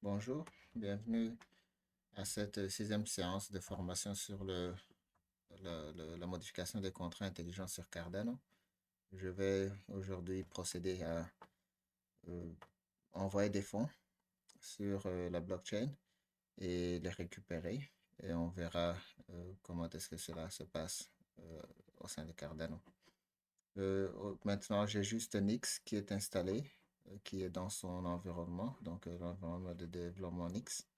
Bonjour, bienvenue à cette sixième séance de formation sur la modification des contrats intelligents sur Cardano. Je vais aujourd'hui procéder à euh, envoyer des fonds sur la blockchain et les récupérer et on verra comment est-ce que cela se passe euh, au sein de Cardano. Maintenant, j'ai juste Nix qui est installé, qui est dans son environnement, donc l'environnement de développement Nix.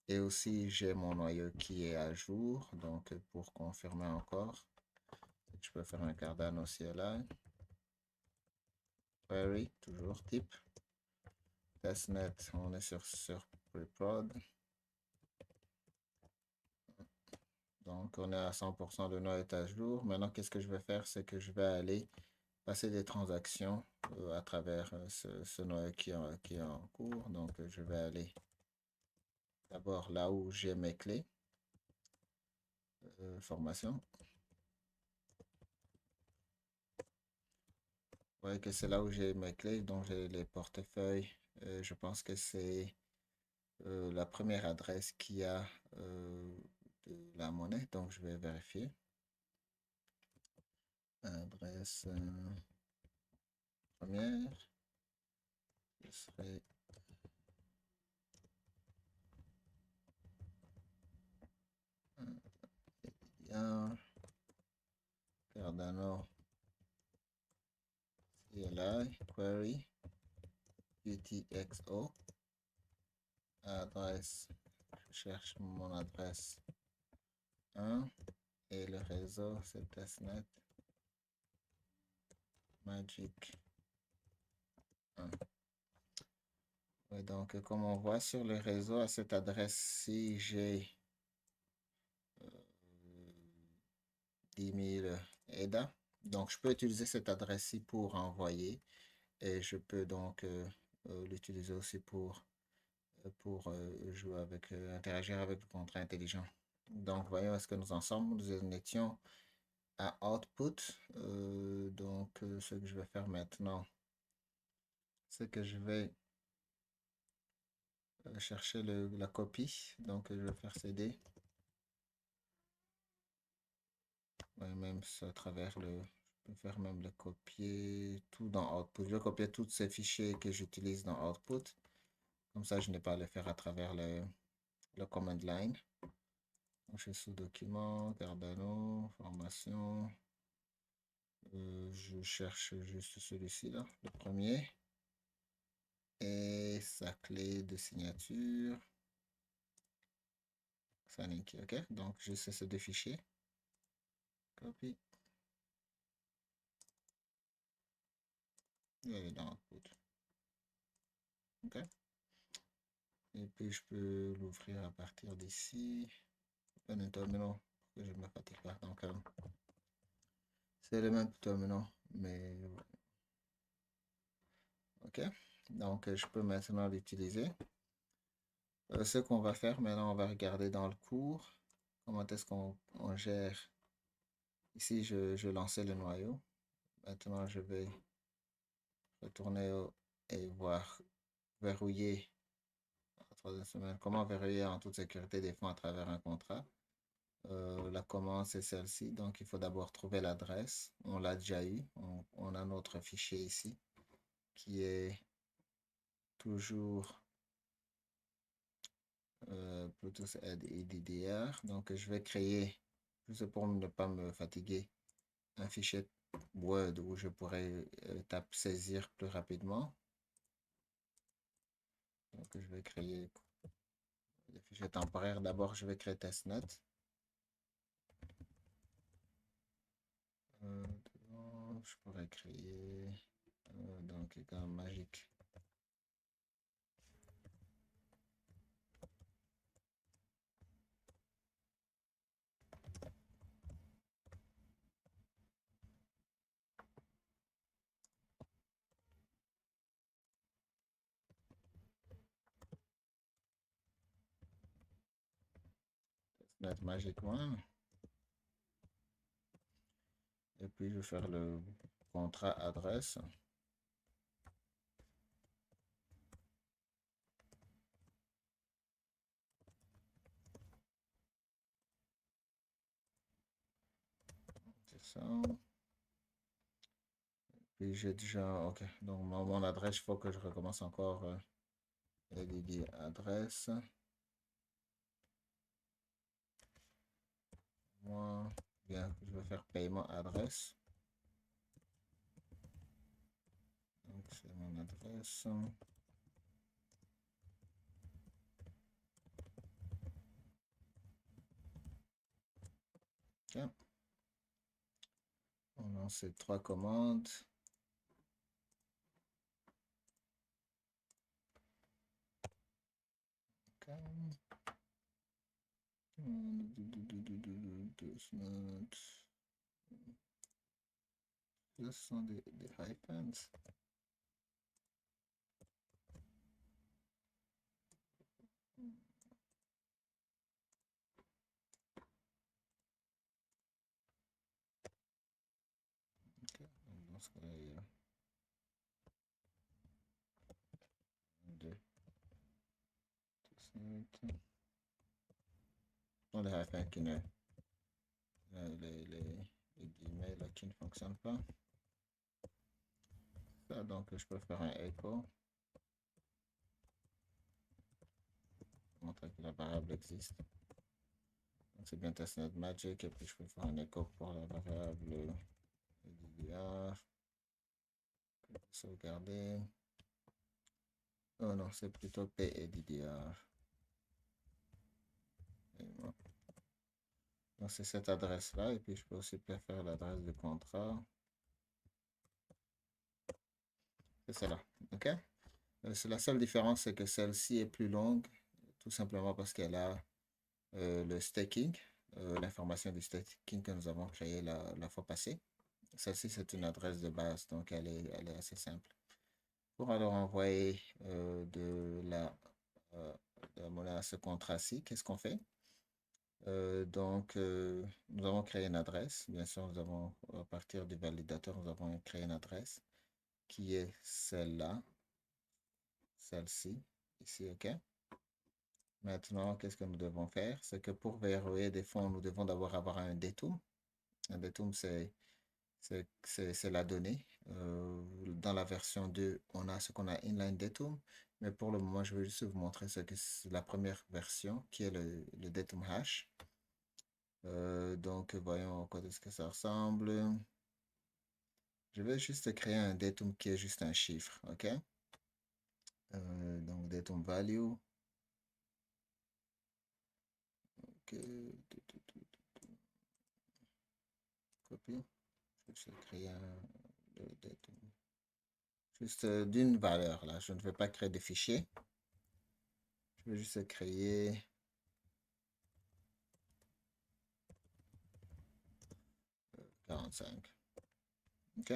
Et aussi, j'ai mon noyau qui est à jour. Donc, pour confirmer encore, je peux faire un Cardano CLI. Query, toujours type. Testnet, on est sur preprod. Donc, on est à 100%, le noyau est à jour. Maintenant, qu'est-ce que je vais faire? C'est que je vais aller passer des transactions à travers ce noyau qui est en cours. Donc, je vais aller d'abord là où j'ai mes clés. Formation. Vous voyez que c'est là où j'ai mes clés, donc j'ai les portefeuilles. Je pense que c'est la première adresse qui a de la monnaie, donc je vais vérifier. Adresse première, ce serait bien Cardano CLI query UTXO. Adresse, je cherche mon adresse 1 et le réseau c'est testnet magic 1. Ouais, donc, comme on voit sur le réseau, à cette adresse-ci, j'ai 10 000 EDA. Donc, je peux utiliser cette adresse-ci pour envoyer et je peux donc l'utiliser aussi pour jouer avec, interagir avec le contrat intelligent. Donc, voyons est-ce que nous en sommes. Nous étions à output. Ce que je vais faire maintenant, c'est que je vais chercher la copie. Donc, je vais faire CD. Ouais, même à travers je peux faire même le copier tout dans Output. Je vais copier tous ces fichiers que j'utilise dans Output. Comme ça, je n'ai pas à le faire à travers le command line. Donc, je suis sous document, Cardano, formation. Je cherche juste celui-ci là, le premier. Et sa clé de signature. Sanic, ok? Donc, juste ces deux fichiers. Copie. Et dans Output. Ok? Et puis, je peux l'ouvrir à partir d'ici. Un terminal que je ne me fatigue pas. Donc, c'est le même terminal, mais ok. Donc, je peux maintenant l'utiliser. Ce qu'on va faire maintenant, on va regarder dans le cours comment est-ce qu'on gère. Ici, je lançais le noyau. Maintenant, je vais retourner et voir verrouiller la troisième semaine. Comment verrouiller en toute sécurité des fonds à travers un contrat. La commande, c'est celle-ci. Donc, il faut d'abord trouver l'adresse. On l'a déjà eu. On a notre fichier ici qui est toujours Bluetooth Add et DDR. Donc, je vais créer, juste pour ne pas me fatiguer, un fichier Word où je pourrais saisir plus rapidement. Donc, je vais créer le fichier temporaire. D'abord, je vais créer testnet. Euh, je pourrais créer donc égal magique. Testnet magique 1. Et puis, je vais faire le contrat adresse. ça. Puis j'ai déjà, ok. Donc mon adresse, il faut que je recommence encore. LD adresse. Moi, bien, je vais faire paiement adresse. Donc c'est mon adresse. Ok. On lance ces trois commandes. Ok. Ce sont des hyphens. Ok. Donc, dans ce cas-là, il y a deux. Dans les hyphens qui ne, les guillemets là, qui ne fonctionnent pas. Ça, donc je peux faire un echo. Montrer que la variable existe. C'est bien testnet magic et puis je peux faire un echo pour la variable DDR. Sauvegarder. Oh non, c'est plutôt P et DDR. Donc c'est cette adresse-là et puis je peux aussi faire l'adresse de contrat. C'est celle-là. OK? C'est la seule différence, c'est que celle-ci est plus longue, tout simplement parce qu'elle a le staking, l'information du staking que nous avons créé la fois passée. Celle-ci, c'est une adresse de base, donc elle est assez simple. Pour alors envoyer euh, de la monnaie à ce contrat-ci, qu'est-ce qu'on fait? Nous avons créé une adresse. Bien sûr, nous avons, à partir du validateur, nous avons créé une adresse qui est celle-là, celle-ci, ici, OK? Maintenant, qu'est-ce que nous devons faire? C'est que pour verrouiller des fonds, nous devons d'abord avoir un DTOM. Un DTOM, c'est la donnée. Dans la version 2, on a ce qu'on a inline DTOM. Mais pour le moment, je vais juste vous montrer ce que c'est la première version, qui est le DTOM hash. Donc, voyons à quoi est-ce que ça ressemble. Je vais juste créer un datum qui est juste un chiffre, ok? Donc, datum value. Ok, copie. Je vais créer le datum. Juste d'une valeur, là. Je ne vais pas créer de fichier. Je vais juste créer 45. Ok?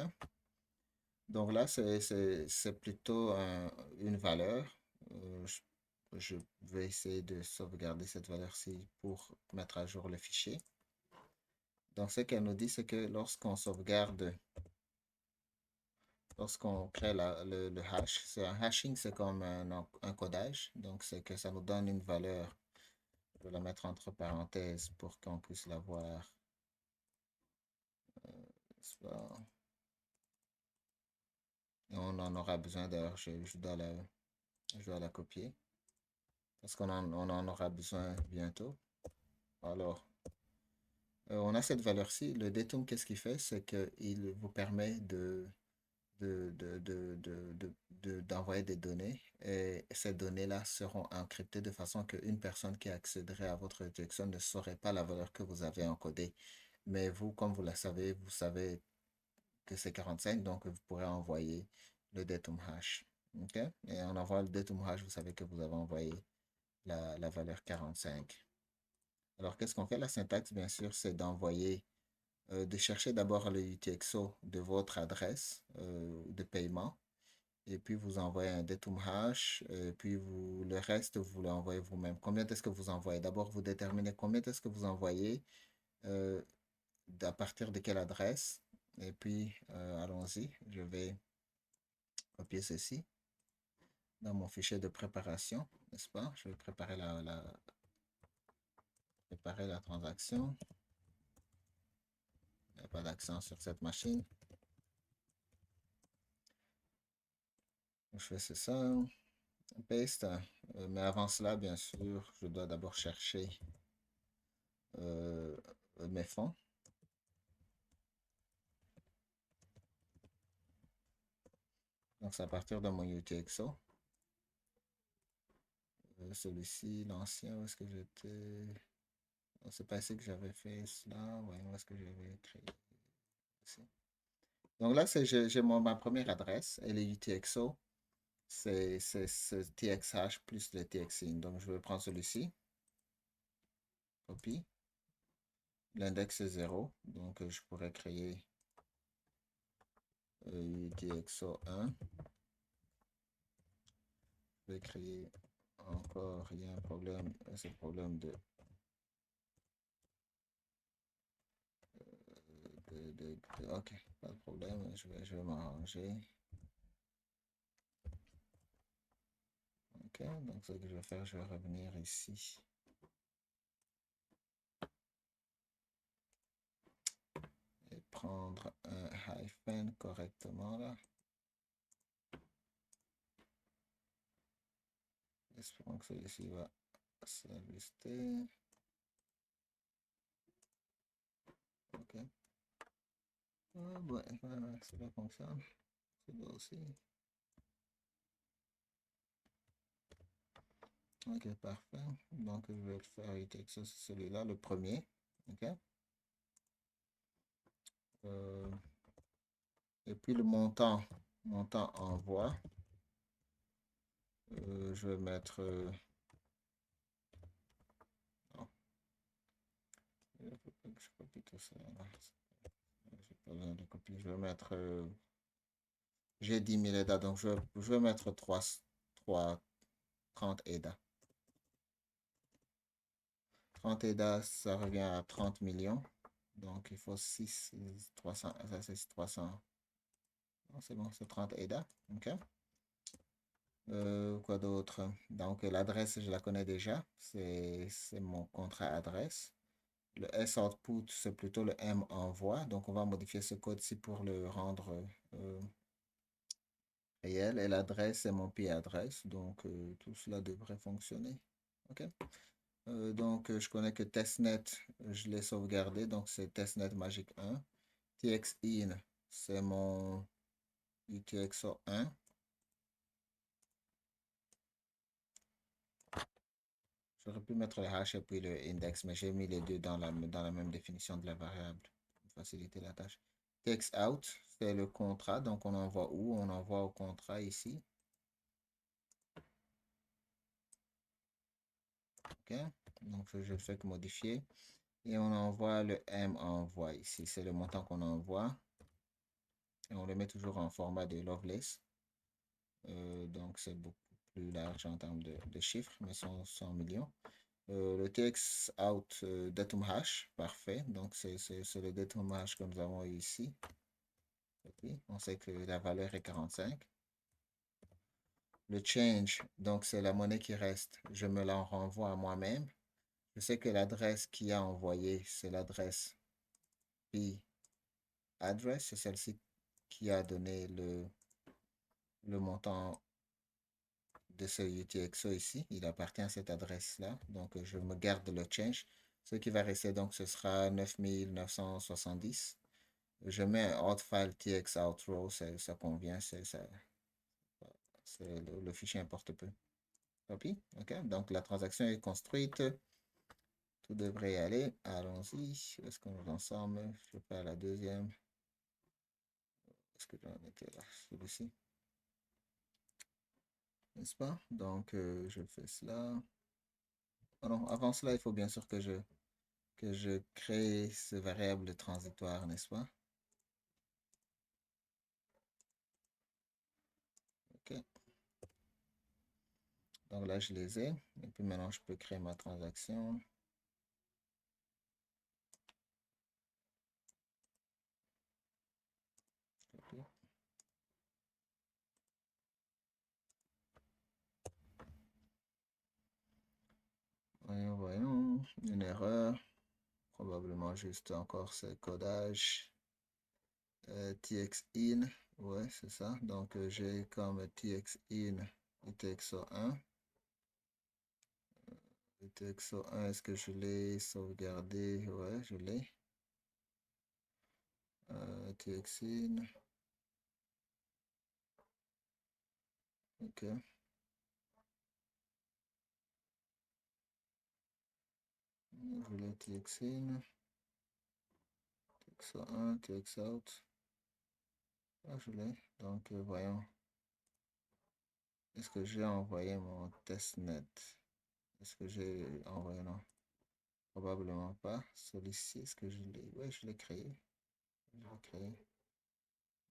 Donc là, c'est plutôt une valeur. Je vais essayer de sauvegarder cette valeur-ci pour mettre à jour le fichier. Donc, ce qu'elle nous dit, c'est que lorsqu'on sauvegarde, lorsqu'on crée le hash, c'est un hashing, c'est comme un codage. Donc, c'est que ça nous donne une valeur. Je vais la mettre entre parenthèses pour qu'on puisse la voir. Et on en aura besoin d'ailleurs, je dois la copier parce on en aura besoin bientôt. Alors, on a cette valeur-ci. Le DTOM, qu'est-ce qu'il fait? C'est qu'il vous permet d'envoyer des données et ces données-là seront encryptées de façon qu'une personne qui accéderait à votre rejection ne saurait pas la valeur que vous avez encodée. Mais vous, comme vous la savez, vous savez que c'est 45, donc vous pourrez envoyer le datum hash. OK? Et en envoyant le datum hash, vous savez que vous avez envoyé la valeur 45. Alors, qu'est-ce qu'on fait? La syntaxe, bien sûr, c'est de chercher d'abord le UTXO de votre adresse de paiement et puis vous envoyez un datum hash et puis le reste, vous l'envoyez vous-même. Combien est-ce que vous envoyez? D'abord, vous déterminez combien est-ce que vous envoyez, euh, à partir de quelle adresse. Et puis, allons-y, je vais copier ceci dans mon fichier de préparation, n'est-ce pas? Je vais préparer préparer la transaction. Il n'y a pas d'accent sur cette machine. Je fais ça, paste. Mais avant cela, bien sûr, je dois d'abord chercher euh, mes fonds. Donc, c'est à partir de mon UTXO. Celui-ci, l'ancien, où est-ce que j'étais? C'est pas ici que j'avais fait cela. Voyons où est-ce que j'avais créé ici. Donc là, j'ai ma première adresse et les UTXO, c'est ce TXH plus le TXIN. Donc, je vais prendre celui-ci, copie. L'index est 0, donc je pourrais créer UTXO 1. Je vais créer encore, il y a un problème, c'est le problème ok, pas de problème, je vais m'arranger. Ok, donc ce que je vais faire, je vais revenir ici. Et prendre un hyphen correctement là. Espérons que celui-ci va s'ajuster. Ok. Ouais, cela fonctionne. Celui-là aussi. Ok, parfait. Donc, je vais le faire avec celui-là, le premier. Ok. Euh, et puis le montant envoi. Je vais mettre. Non, il faut pas que je copie tout ça. J'ai pas besoin de copier. Je vais mettre. J'ai 10 000 EDA, donc je vais mettre 30 EDA. 30 EDA, ça revient à 30 millions. Donc, il faut 6, 300. Ça, c'est 300. Non, c'est bon, c'est 30 EDA. OK. Quoi d'autre? Donc, l'adresse, je la connais déjà. C'est mon contrat adresse. Le S output, c'est plutôt le M envoi. Donc, on va modifier ce code-ci pour le rendre réel. Et l'adresse, c'est mon P adresse. Donc, tout cela devrait fonctionner. OK. Donc, je connais que testnet, je l'ai sauvegardé. Donc, c'est testnet magic 1. TXIN, c'est mon UTXO 1. J'aurais pu mettre le hash et puis le index, mais j'ai mis les deux dans la même définition de la variable pour faciliter la tâche. Text out, c'est le contrat. Donc, on envoie où? On envoie au contrat ici. OK. Donc, je ne fais que modifier. Et on envoie le M envoie ici. C'est le montant qu'on envoie. Et on le met toujours en format de Lovelace. Donc, c'est beaucoup plus large en termes de chiffres, mais 100 millions. Le TX out datum hash, parfait. Donc, c'est le datum hash que nous avons ici. Okay. On sait que la valeur est 45. Le change, donc c'est la monnaie qui reste. Je me la renvoie à moi-même. Je sais que l'adresse qui a envoyé, c'est l'adresse P address. C'est celle-ci qui a donné le montant de ce UTXO ici. Il appartient à cette adresse-là. Donc, je me garde le change. Ce qui va rester, donc, ce sera 9970. Je mets un hot file tx outrow, ça convient, le fichier importe peu. Copie, ok. Donc, la transaction est construite. Tout devrait y aller. Allons-y. Est-ce qu'on est ensemble? Je vais faire la deuxième. Est-ce que j'en étais là? Celui-ci. N'est-ce pas? Donc, je fais cela. Oh non, avant cela, il faut bien sûr que je crée ce variable transitoire, n'est-ce pas? OK. Donc là, je les ai. Et puis maintenant, je peux créer ma transaction. OK. Voyons, voyons. Une erreur. Probablement prends juste encore ce codage txin, ouais, c'est ça. Donc, j'ai comme txin utxo1. Utxo1, est-ce que je l'ai sauvegardé? Ouais, je l'ai. Txin, ok. Je l'ai txin, txo1, txout. Ah, je l'ai. Donc, voyons. Est-ce que j'ai envoyé mon testnet? Est-ce que j'ai envoyé? Non, probablement pas. Celui-ci, est-ce que je l'ai? Oui, je l'ai créé. Je l'ai créé.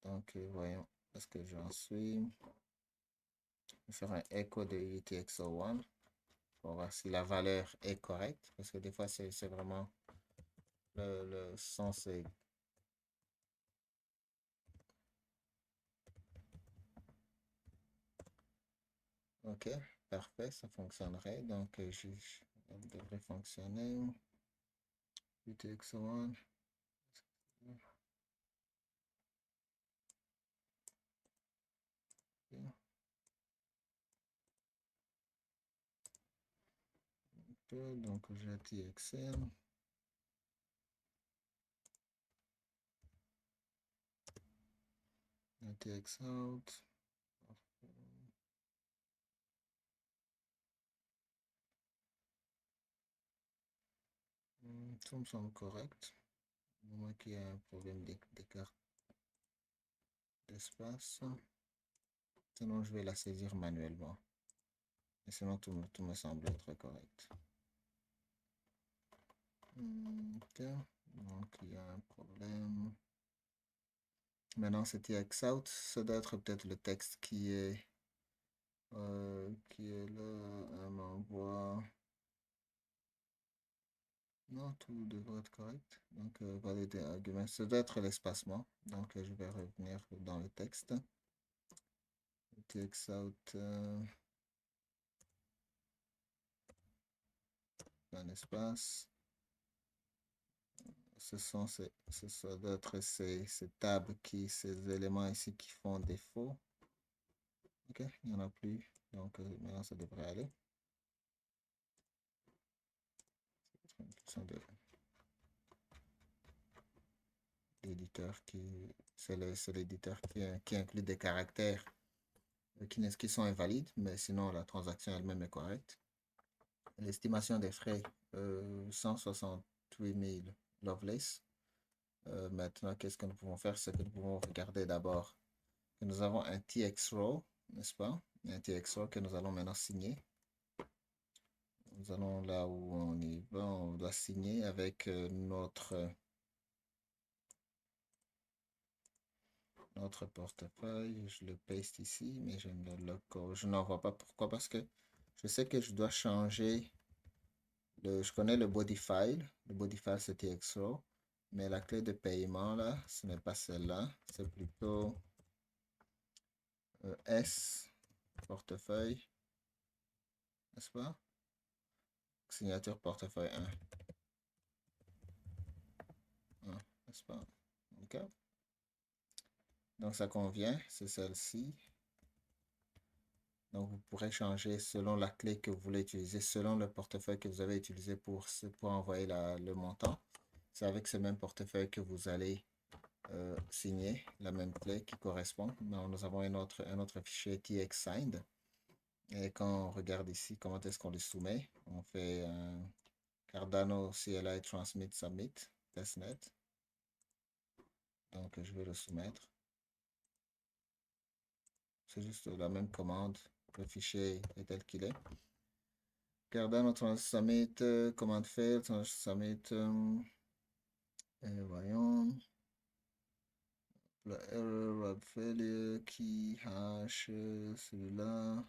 Donc, voyons. Est-ce que j'en suis? Je vais faire un echo de UTXO1 pour voir si la valeur est correcte. Parce que des fois, c'est vraiment le sens est. Ok, parfait, ça fonctionnerait. Donc, elle devrait fonctionner. UTXO1. Donc, j'ai TXN. TX out. Tout me semble correct. Au moins qu'il y a un problème d'écart d'espace. Sinon, je vais la saisir manuellement. Et sinon, tout me semble être correct. Ok. Donc, il y a un problème. Maintenant, c'est TX out. Ça doit être peut-être le texte qui est là. Elle m'envoie. Non, tout devrait être correct. Donc, valider argument. Ça doit être l'espacement. Donc, je vais revenir dans le texte. TX out. Un espace. Ça doit être ces tables ces éléments ici qui font défaut. Ok, il n'y en a plus. Donc, maintenant, ça devrait aller. C'est une question d'éditeur c'est l'éditeur qui inclut des caractères qui sont invalides, mais sinon, la transaction elle-même est correcte. L'estimation des frais, 168 000 Lovelace. Maintenant, qu'est-ce que nous pouvons faire? C'est que nous pouvons regarder d'abord que nous avons un TX-Row, n'est-ce pas? Un TX-Row que nous allons maintenant signer. Nous allons là où on y va, on doit signer avec notre portefeuille. Je le paste ici, mais je ne je n'en vois pas. Pourquoi? Parce que je sais que je dois changer. Je connais le body file. Le body file, c'est TX-Row. Mais la clé de paiement, là, ce n'est pas celle-là. C'est plutôt S, portefeuille, n'est-ce pas? Signature portefeuille 1, n'est-ce pas? OK. Donc, ça convient, c'est celle-ci. Donc, vous pourrez changer selon la clé que vous voulez utiliser, selon le portefeuille que vous avez utilisé pour envoyer le montant. C'est avec ce même portefeuille que vous allez signer la même clé qui correspond. Non, nous avons un autre fichier txsigned. Et quand on regarde ici, comment est-ce qu'on les soumet? On fait un Cardano CLI Transmit Submit testnet. Donc, je vais le soumettre. C'est juste la même commande. Le fichier est tel qu'il est. Cardano Transmit Submit, commande failed, Transmit Submit. Et voyons. La error, web failure, key hash, celui-là.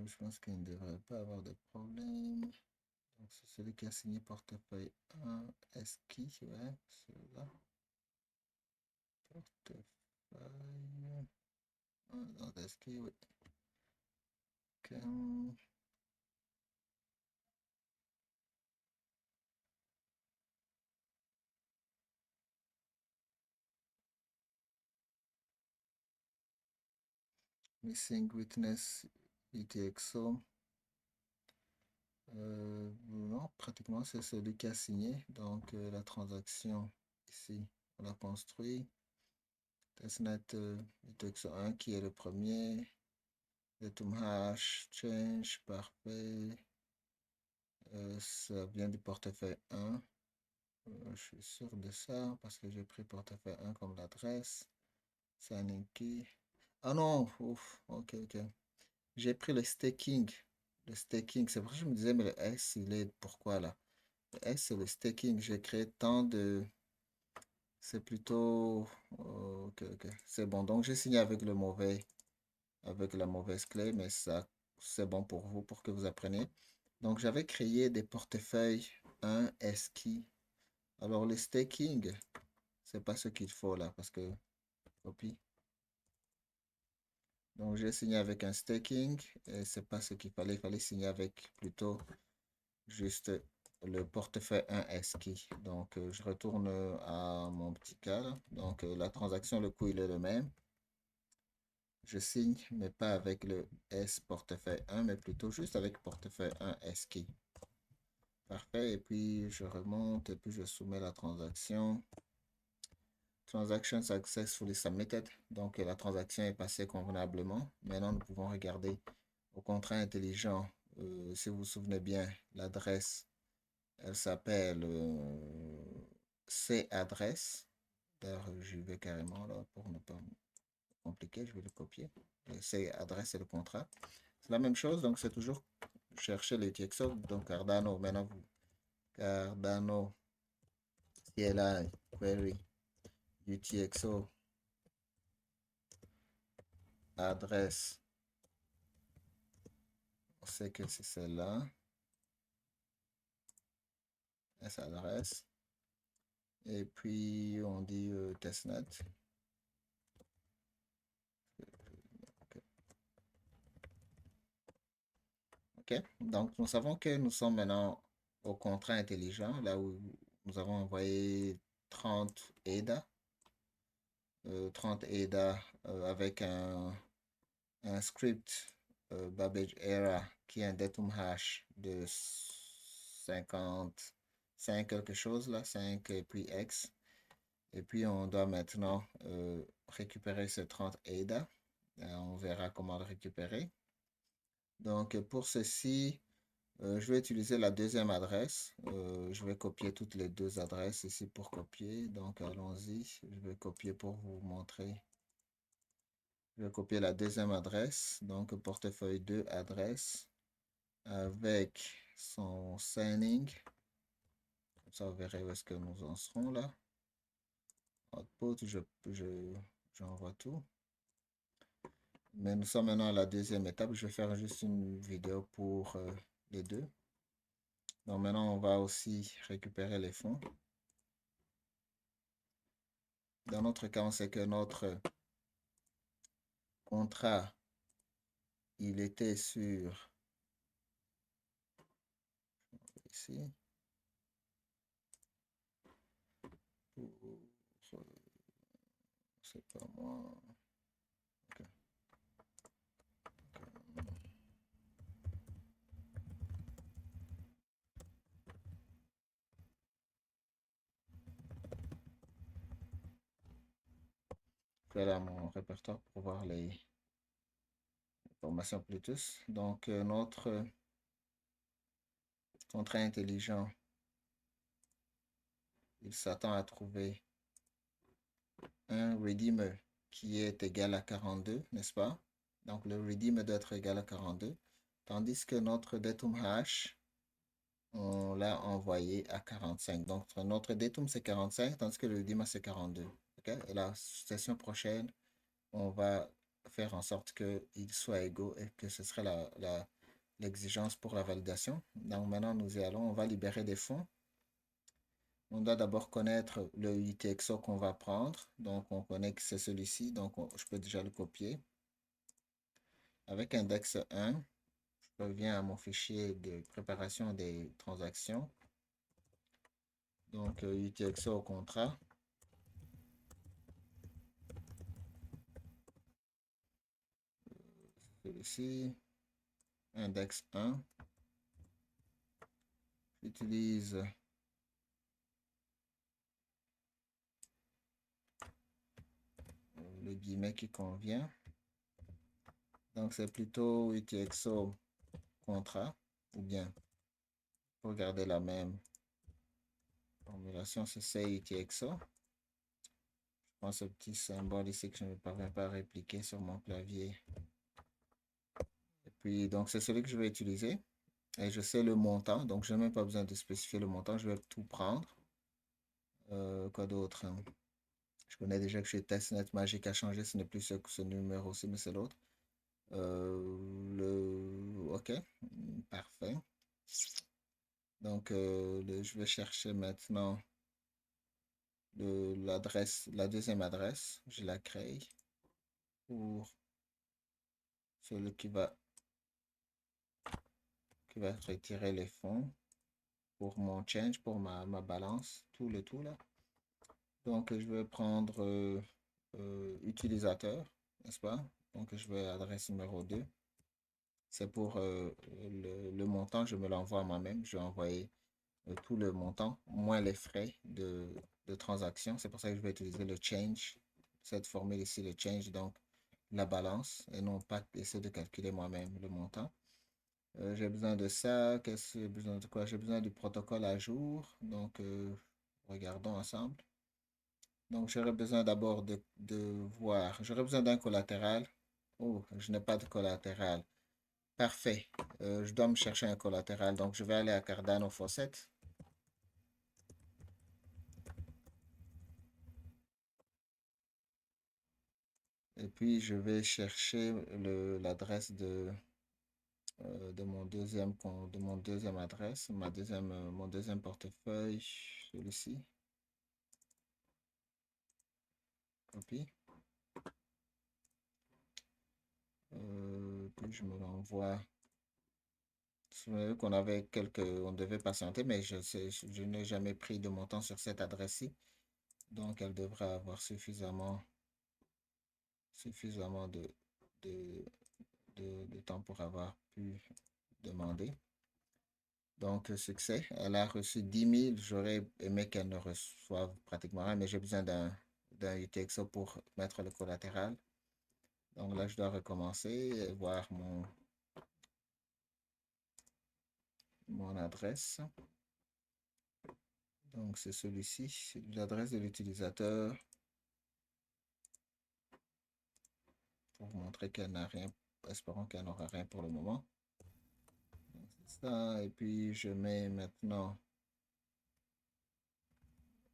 Je pense qu'il ne devrait pas avoir de problème. Donc, c'est celui qui a signé portefeuille 1, S-Key, ouais, celui-là. Portefeuille. Dans S-Key, oui. Ok. Missing witness UTXO. Non, pratiquement c'est celui qui a signé. Donc la transaction ici, on l'a construit. Testnet UTXO 1 qui est le premier. Datum hash, change, parfait. Ça vient du portefeuille 1. Je suis sûr de ça parce que j'ai pris portefeuille 1 comme l'adresse. Signing key. Ah non, ouf, ok, ok. J'ai pris le staking. Le staking, c'est pour ça que je me disais, mais le S, il est pourquoi là? Le S, c'est le staking. J'ai créé tant de. C'est plutôt. Ok, ok. C'est bon. Donc, j'ai signé avec le mauvais, avec la mauvaise clé, mais ça, c'est bon pour vous, pour que vous appreniez. Donc, j'avais créé des portefeuilles 1 S-Key. Alors, le staking, c'est pas ce qu'il faut là, parce que. Copie. Donc, j'ai signé avec un staking et c'est pas ce qu'il fallait. Il fallait signer avec plutôt juste le portefeuille 1 S-Key. Donc, je retourne à mon petit cas là. Donc, la transaction, le coût, il est le même. Je signe, mais pas avec le S portefeuille 1, mais plutôt juste avec portefeuille 1 S-Key. Parfait. Et puis, je remonte et puis je soumets la transaction. Transaction successfully submitted. Donc, la transaction est passée convenablement. Maintenant, nous pouvons regarder au contrat intelligent. Si vous vous souvenez bien, l'adresse, elle s'appelle C-adresse. D'ailleurs, j'y vais carrément là pour ne pas me compliquer. Je vais le copier. C-adresse et le contrat. C'est la même chose. Donc, c'est toujours chercher les TXO. Donc, Cardano, maintenant, vous, Cardano, CLI, query, UTXO, adresse. On sait que c'est celle-là. S adresse. Et puis, on dit testnet. OK. Donc, nous savons que nous sommes maintenant au contrat intelligent, là où nous avons envoyé 30 EDA. 30 EDA avec un script Babbage Era qui est un datum hash de 55 quelque chose là, 5 et puis X. Et puis on doit maintenant récupérer ce 30 EDA. On verra comment le récupérer. Donc pour ceci, je vais utiliser la deuxième adresse. Je vais copier toutes les deux adresses ici pour copier. Donc allons-y. Je vais copier pour vous montrer. Je vais copier la deuxième adresse. Donc portefeuille 2 adresse avec son signing. Comme ça, vous verrez où est-ce que nous en serons là. Output, j'envoie tout. Mais nous sommes maintenant à la deuxième étape. Je vais faire juste une vidéo pour les deux. Donc maintenant, on va aussi récupérer les fonds. Dans notre cas, on sait que notre contrat, il était sur ici. C'est pas moi. Okay. Voilà mon répertoire pour voir les formations Bluetooth. Donc, notre contrat intelligent, il s'attend à trouver un redeemer qui est égal à 42, n'est-ce pas? Donc, le redeemer doit être égal à 42. Tandis que notre datum hash, on l'a envoyé à 45. Donc, notre datum, c'est 45, tandis que le redeemer, c'est 42. Okay? Et la session prochaine, on va faire en sorte qu'ils soient égaux et que ce serait l'exigence pour la validation. Donc maintenant, nous y allons. On va libérer des fonds. On doit d'abord connaître le UTXO qu'on va prendre. Donc, on connaît que c'est celui-ci. Donc, je peux déjà le copier. Avec index 1, je reviens à mon fichier de préparation des transactions. Donc, UTXO au contrat. celui-ci, index 1. J'utilise le guillemet qui convient. Donc, c'est plutôt UTXO contrat, ou bien, pour garder la même formulation, c'est CUTXO. Je prends ce petit symbole ici que je ne parviens pas à répliquer sur mon clavier. Et puis, donc, c'est celui que je vais utiliser. Et je sais le montant, donc je n'ai même pas besoin de spécifier le montant, je vais tout prendre. Quoi d'autre? Je connais déjà que chez Testnet Magic a changé, ce n'est plus ce numéro-ci, mais c'est l'autre. Ok, parfait. Donc, je vais chercher maintenant l'adresse, la deuxième adresse. Je la crée pour celui qui va retirer les fonds pour mon change, pour ma balance, tout le tout là. Donc, je vais prendre utilisateur, n'est-ce pas? Donc, je vais adresse numéro 2. C'est pour le montant, je me l'envoie moi-même. Je vais envoyer tout le montant, moins les frais de transaction. C'est pour ça que je vais utiliser le change, cette formule ici, le change, donc la balance, et non pas essayer de calculer moi-même le montant. J'ai besoin de ça. Qu'est-ce que j'ai besoin de quoi? J'ai besoin du protocole à jour. Donc, regardons ensemble. Donc, j'aurais besoin d'abord de voir. J'aurais besoin d'un collatéral. Oh, je n'ai pas de collatéral. Parfait. Je dois me chercher un collatéral. Donc, je vais aller à Cardano Faucet. Et puis, je vais chercher l'adresse de mon deuxième compte, de mon deuxième adresse, mon deuxième portefeuille, celui-ci. Copie. Puis je me l'envoie. Souvenez-vous qu'on avait on devait patienter, mais je n'ai jamais pris de montant sur cette adresse-ci. Donc, elle devrait avoir suffisamment de, de temps pour avoir pu demander. Donc, succès. Elle a reçu 10 000. J'aurais aimé qu'elle ne reçoive pratiquement rien, mais j'ai besoin d'un UTXO pour mettre le collatéral. Donc là, je dois recommencer et voir mon adresse. Donc, c'est celui-ci, c'est l'adresse de l'utilisateur pour montrer qu'elle n'a rien. Espérons qu'elle n'aura rien pour le moment. C'est ça. Et puis, je mets maintenant,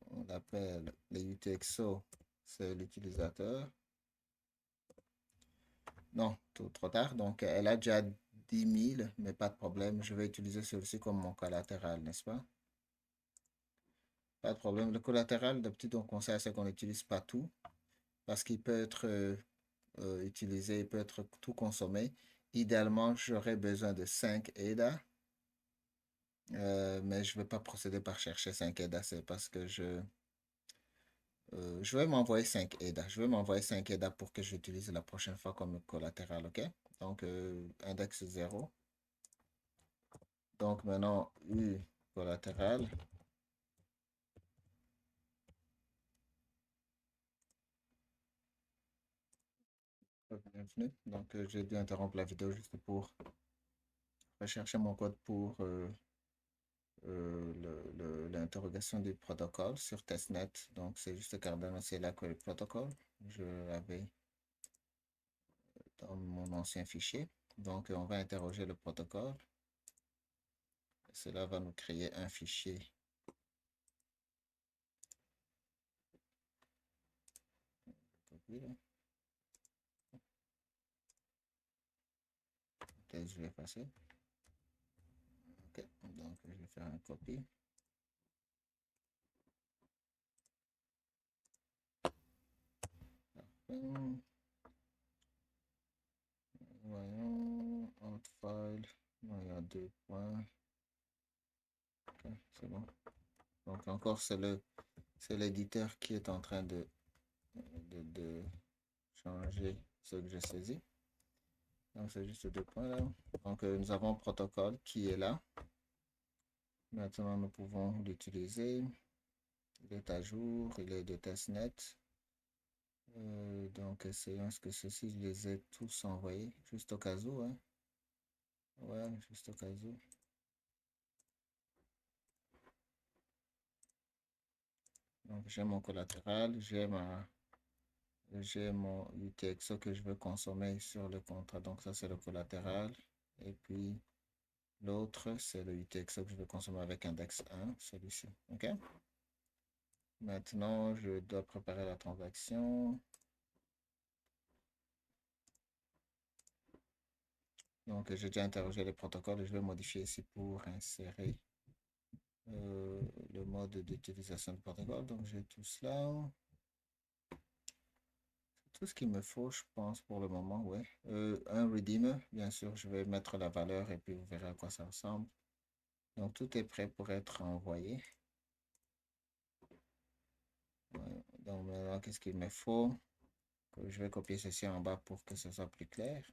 on l'appelle les UTXO, c'est l'utilisateur. Non, trop tard. Donc, elle a déjà 10 000, mais pas de problème. Je vais utiliser celui-ci comme mon collatéral, n'est-ce pas? Pas de problème. Le collatéral, de petit, on conseille, c'est qu'on n'utilise pas tout parce qu'il peut être utilisé, il peut être tout consommé. Idéalement, j'aurais besoin de 5 EDA, mais je ne vais pas procéder par chercher 5 EDA, c'est parce que je vais m'envoyer 5 EDA. Je vais m'envoyer 5 EDA pour que j'utilise la prochaine fois comme collatéral, OK? Donc, index 0. Donc, maintenant, U collatéral. Bienvenue. Donc, j'ai dû interrompre la vidéo juste pour rechercher mon code pour l'interrogation du protocole sur testnet. Donc, c'est juste Cardano, c'est la query protocol. Je l'avais dans mon ancien fichier. Donc, on va interroger le protocole. Cela va nous créer un fichier. Peut-être je vais passer. Ok, donc je vais faire un copie. Voyons, autre file. Il y a 2 points. Ok, c'est bon. Donc encore, c'est l'éditeur qui est en train de changer ce que j'ai saisi. Donc, c'est juste deux points là. Donc, nous avons protocole qui est là. Maintenant, nous pouvons l'utiliser. Il est à jour, il est de testnet. Donc, essayons ce que ceci, je les ai tous envoyés, juste au cas où, hein. Ouais, juste au cas où. Donc, j'ai mon collatéral, j'ai mon UTXO que je veux consommer sur le contrat. Donc, ça, c'est le collatéral. Et puis, l'autre, c'est le UTXO que je veux consommer avec index 1, celui-ci. OK? Maintenant, je dois préparer la transaction. Donc, j'ai déjà interrogé les protocoles et je vais modifier ici pour insérer le mode d'utilisation du protocole. Donc, j'ai tout cela. Tout ce qu'il me faut, je pense, pour le moment, ouais. Un redeemer, bien sûr, je vais mettre la valeur et puis vous verrez à quoi ça ressemble. Donc, tout est prêt pour être envoyé. Ouais. Donc, maintenant, qu'est-ce qu'il me faut? Je vais copier ceci en bas pour que ce soit plus clair.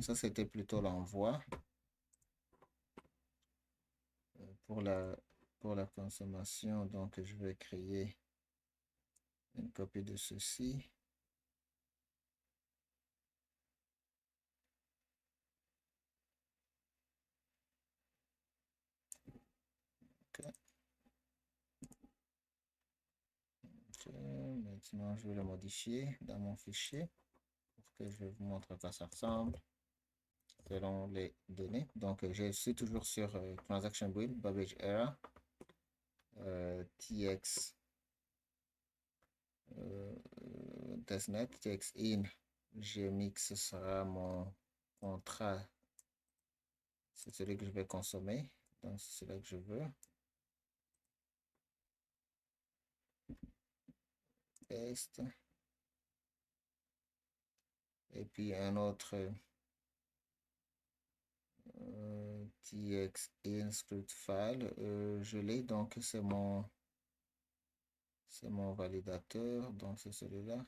Ça, c'était plutôt l'envoi. Pour pour la consommation, donc, je vais créer une copie de ceci. Ok. Ok. Maintenant, je vais le modifier dans mon fichier pour que je vous montre à quoi ça ressemble selon les données. Donc, je suis toujours sur Transaction Build, Babbage Era, TX, testnet, TX in. J'ai mis que ce sera mon contrat. C'est celui que je vais consommer. Donc, c'est celui que je veux. Test. Et puis un autre TX in script file. Je l'ai, donc c'est mon validateur. Donc, c'est celui-là.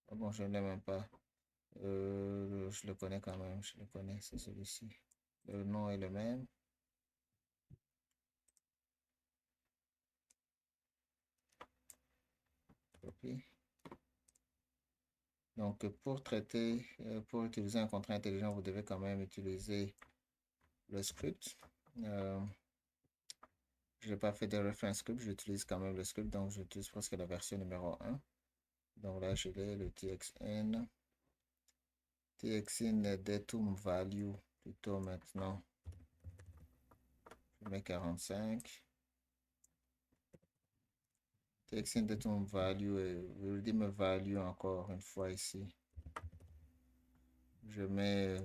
Ah bon, je ne l'ai même pas. Je le connais quand même, je le connais, c'est celui-ci. Le nom est le même. Copie. Donc, pour utiliser un contrat intelligent, vous devez quand même utiliser le script. Je n'ai pas fait de reference script, j'utilise quand même le script, donc j'utilise presque la version numéro 1. Donc là, je l'ai, le TXN. TXN datum value, plutôt maintenant. Je mets 45. TXN datum value et redeem value encore une fois ici. Je mets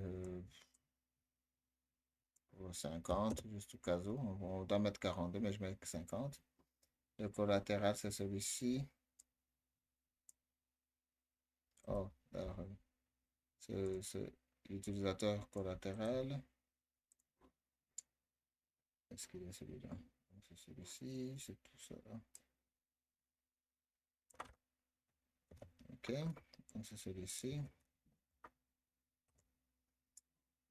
50, juste au cas où. On doit mettre 42, mais je mets 50. Le collatéral, c'est celui-ci. Oh, alors, c'est l'utilisateur collatéral. Est-ce qu'il est celui-là? C'est celui-ci, c'est tout ça. OK, donc c'est celui-ci.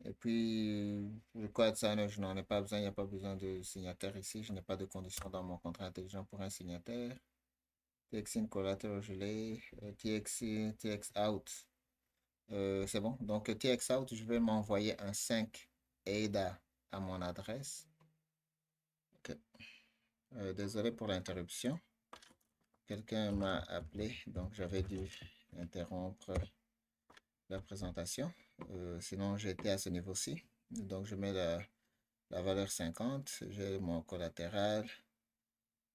Et puis, le code signer, je n'en ai pas besoin, il n'y a pas besoin de signataire ici. Je n'ai pas de condition dans mon contrat intelligent pour un signataire. TX in collateral, je l'ai. TX in, TX out. C'est bon. Donc, TX out, je vais m'envoyer un 5 ADA à mon adresse. OK. Désolé pour l'interruption. Quelqu'un m'a appelé, donc j'avais dû interrompre la présentation. Sinon, j'étais à ce niveau-ci. Donc, je mets la valeur 50. J'ai mon collatéral.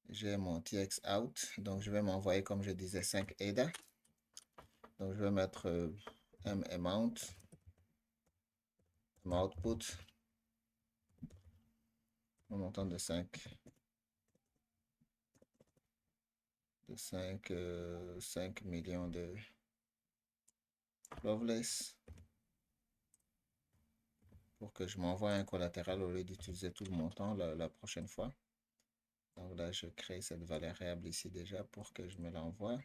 J'ai mon TX out. Donc, je vais m'envoyer, comme je disais, 5 ADA. Donc, je vais mettre M amount, M output, un montant de 5 5 millions de Loveless pour que je m'envoie un collatéral au lieu d'utiliser tout le montant la prochaine fois. Donc là, je crée cette variable ici déjà pour que je me l'envoie.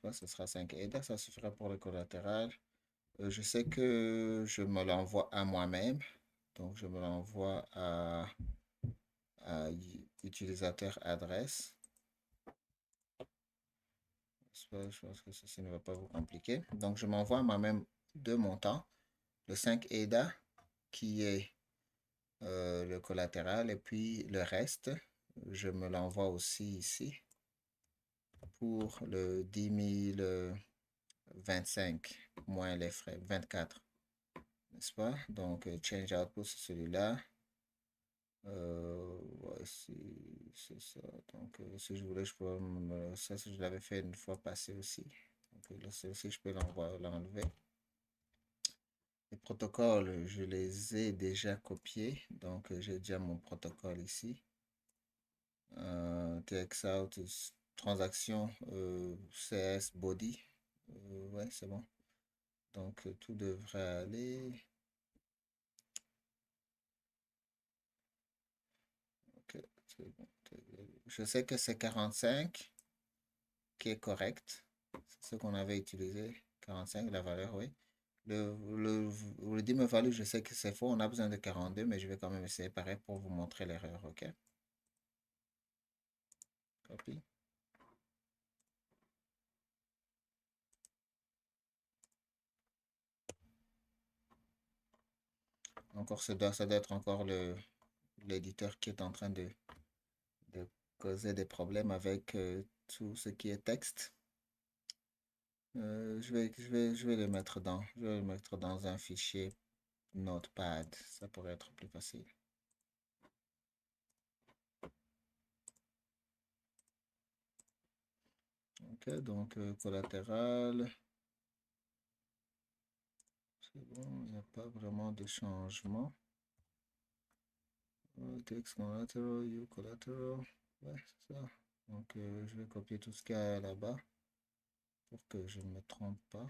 pas? Ce sera 5 ADA, ça suffira pour le collatéral. Je sais que je me l'envoie à moi-même. Donc, je me l'envoie à utilisateur adresse. Je pense que ceci ne va pas vous compliquer. Donc, je m'envoie moi-même deux montants. Le 5 EDA qui est le collatéral et puis le reste, je me l'envoie aussi ici pour le 10 025 moins les frais, 24, n'est-ce pas? Donc, change output, c'est celui-là. Voici, c'est ça. Donc, si je voulais, je peux ça, je l'avais fait une fois passé aussi. Donc, là, ceci, je peux l'enlever. Les protocoles, je les ai déjà copiés. Donc, j'ai déjà mon protocole ici. TX out, transaction, CS body. Ouais, c'est bon. Donc, tout devrait aller. Ok, c'est bon. Je sais que c'est 45 qui est correct. C'est ce qu'on avait utilisé. 45, la valeur, oui. Le dime value, je sais que c'est faux. On a besoin de 42, mais je vais quand même essayer pareil pour vous montrer l'erreur. OK? Copie. Encore, ça doit être encore l'éditeur qui est en train de causer des problèmes avec tout ce qui est texte. Je vais je vais le mettre dans un fichier Notepad. Ça pourrait être plus facile. Ok, donc collatéral. C'est bon, il n'y a pas vraiment de changement. Text collateral, you collateral. Ouais, c'est ça. Donc, je vais copier tout ce qu'il y a là-bas pour que je ne me trompe pas.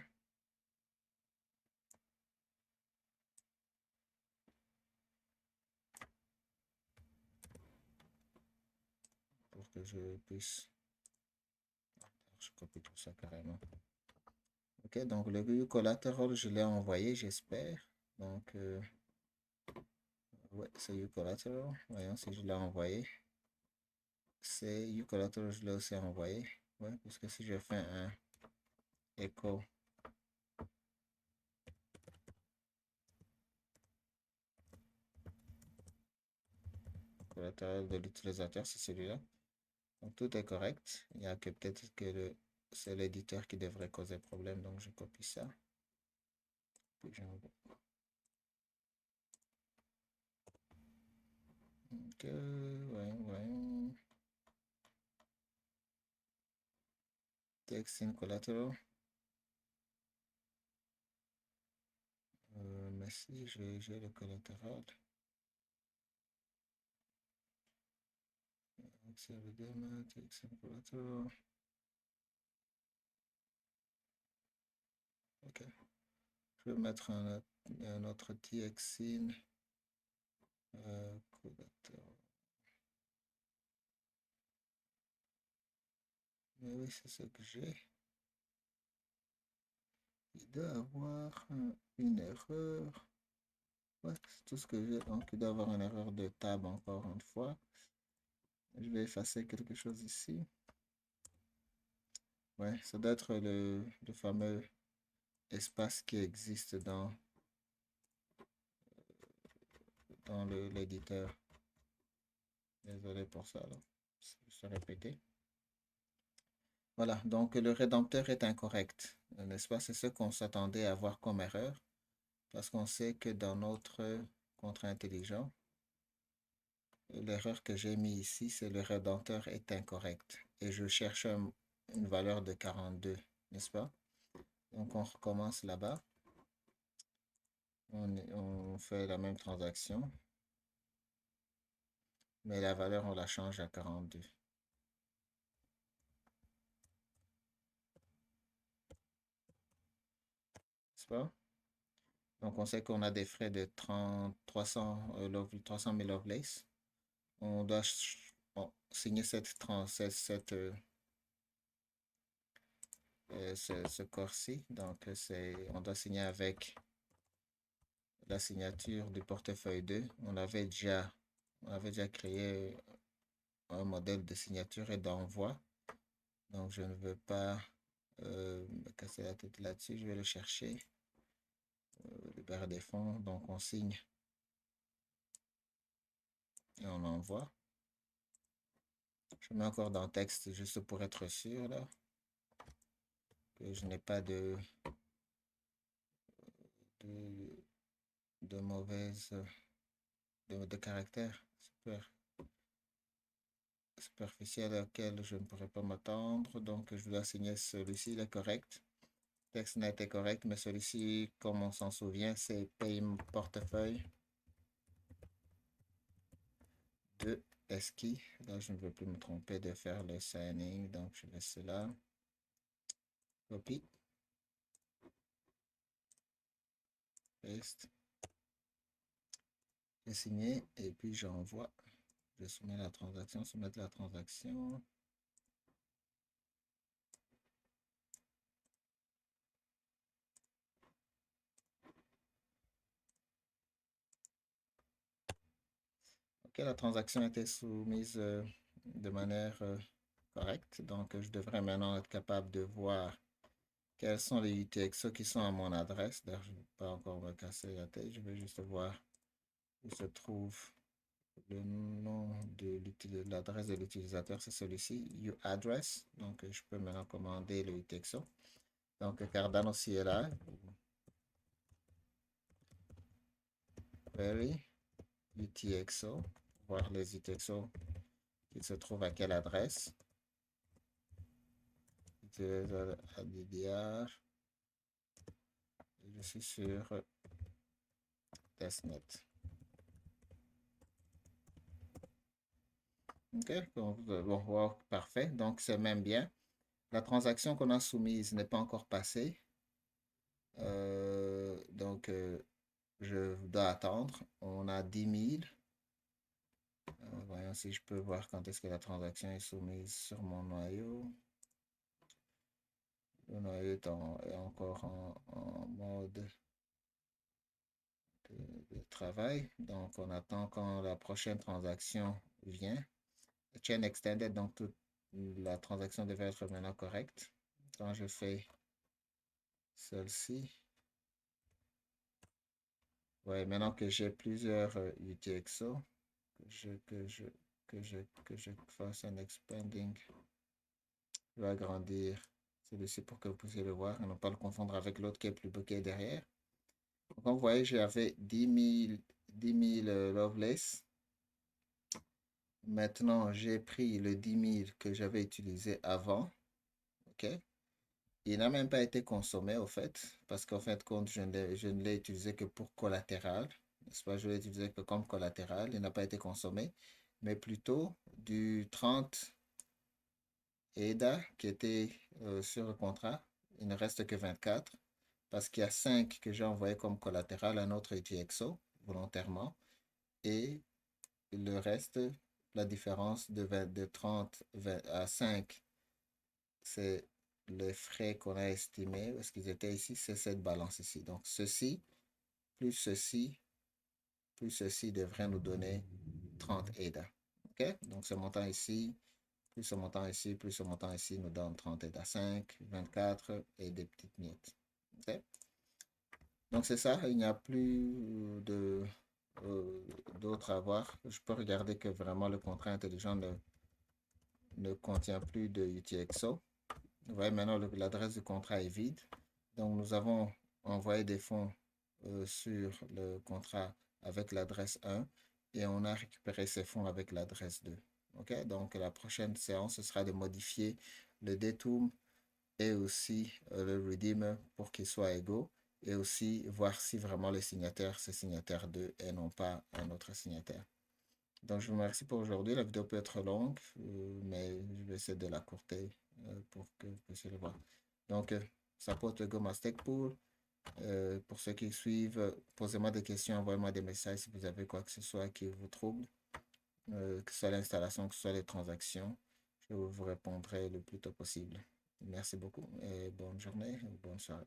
Pour que je puisse. Je copie tout ça carrément. Ok, donc le view collateral, je l'ai envoyé, j'espère. Donc, ouais, c'est you collateral. Voyons si je l'ai envoyé. C'est you collateral, je l'ai aussi envoyé. Ouais, parce que si je fais un echo collatéral de l'utilisateur, c'est celui-là. Donc tout est correct. Il n'y a que peut-être que c'est l'éditeur qui devrait causer problème. Donc je copie ça. Puis j'envoie. Ok, ouais. Text in collateral. Mais si j'ai le collatéral. Accept demo, text in collateral. Ok. Je vais mettre un autre TX in collateral. Mais oui, c'est ce que j'ai. Il doit avoir une erreur. Ouais, c'est tout ce que j'ai. Donc, il doit avoir une erreur de tab encore une fois. Je vais effacer quelque chose ici. Ouais, ça doit être le fameux espace qui existe dans l'éditeur. Désolé pour ça, là. Se répéter. Voilà, donc le rédempteur est incorrect, n'est-ce pas? C'est ce qu'on s'attendait à voir comme erreur, parce qu'on sait que dans notre contrat intelligent, l'erreur que j'ai mis ici, c'est le rédempteur est incorrect. Et je cherche une valeur de 42, n'est-ce pas? Donc on recommence là-bas. On fait la même transaction, mais la valeur, on la change à 42. N'est-ce pas? Donc on sait qu'on a des frais de 300 000 Lovelace. On doit signer cette ce corps-ci. Donc, on doit signer avec la signature du portefeuille 2. On avait déjà créé un modèle de signature et d'envoi. Donc, je ne veux pas me casser la tête là-dessus. Je vais le chercher. Libérer des fonds. Donc, on signe et on envoie. Je mets encore dans le texte juste pour être sûr là, que je n'ai pas de, de mauvaise de caractère superficiel auquel je ne pourrais pas m'attendre. Donc, je dois signer celui-ci, il est correct. Le texte n'a été correct, mais celui-ci, comme on s'en souvient, c'est Paye portefeuille de Esky. Là, je ne veux plus me tromper de faire le signing, donc je laisse cela. Copie, paste. J'ai signé et puis j'envoie. Je soumets la transaction, soumettre la transaction. Ok, la transaction a été soumise de manière correcte. Donc, je devrais maintenant être capable de voir quels sont les UTXO qui sont à mon adresse. D'ailleurs, je ne vais pas encore me casser la tête. Je vais juste voir où se trouve le nom de l'adresse de l'utilisateur. C'est celui-ci, uAddress. Donc, je peux maintenant commander le UTXO. Donc, Cardano aussi est là. Query UTXO. Voir les UTXO qui se trouvent à quelle adresse. ADDR. Je suis sur testnet. Ok, donc, bon, wow, parfait. Donc, c'est même bien. La transaction qu'on a soumise n'est pas encore passée. Donc, je dois attendre. On a 10 000. Voyons si je peux voir quand est-ce que la transaction est soumise sur mon noyau. Le noyau est encore en mode de travail. Donc, on attend quand la prochaine transaction vient. Chain extended, donc toute la transaction devait être maintenant correcte. Quand je fais celle-ci, ouais, maintenant que j'ai plusieurs UTXO, que je, que je, que je fasse un expanding, je vais agrandir celui-ci pour que vous puissiez le voir et ne pas le confondre avec l'autre qui est plus bloqué derrière. Donc, comme vous voyez, j'avais 10 000 Lovelace. Maintenant, j'ai pris le 10 000 que j'avais utilisé avant. OK? Il n'a même pas été consommé, au fait, parce qu'en fin de compte, je ne l'ai utilisé que pour collatéral. N'est-ce pas? Je l'ai utilisé que comme collatéral. Il n'a pas été consommé, mais plutôt du 30 EDA qui était sur le contrat. Il ne reste que 24 parce qu'il y a 5 que j'ai envoyé comme collatéral à notre UTXO volontairement. Et le reste, la différence de 30 à 5, c'est les frais qu'on a estimés, parce qu'ils étaient ici, c'est cette balance ici. Donc, plus ceci, plus ceci devrait nous donner 30 EDA. OK? Donc, ce montant ici, plus ce montant ici, plus ce montant ici nous donne 30 EDA. 5, 24 et des petites miettes. OK? Donc, c'est ça. Il n'y a plus d'autres à voir. Je peux regarder que vraiment le contrat intelligent ne contient plus de UTXO. Vous voyez, maintenant, l'adresse du contrat est vide. Donc, nous avons envoyé des fonds sur le contrat avec l'adresse 1 et on a récupéré ces fonds avec l'adresse 2. OK? Donc, la prochaine séance, ce sera de modifier le DTOM et aussi le redeem pour qu'ils soient égaux et aussi voir si vraiment le signataire, c'est signataire 2 et non pas un autre signataire. Donc, je vous remercie pour aujourd'hui. La vidéo peut être longue, mais je vais essayer de la courter pour que vous puissiez le voir. Donc, support Go Mastec Pool. Pour ceux qui suivent, posez-moi des questions, envoyez-moi des messages si vous avez quoi que ce soit qui vous trouble, que ce soit l'installation, que ce soit les transactions. Je vous répondrai le plus tôt possible. Merci beaucoup et bonne journée, bonne soirée.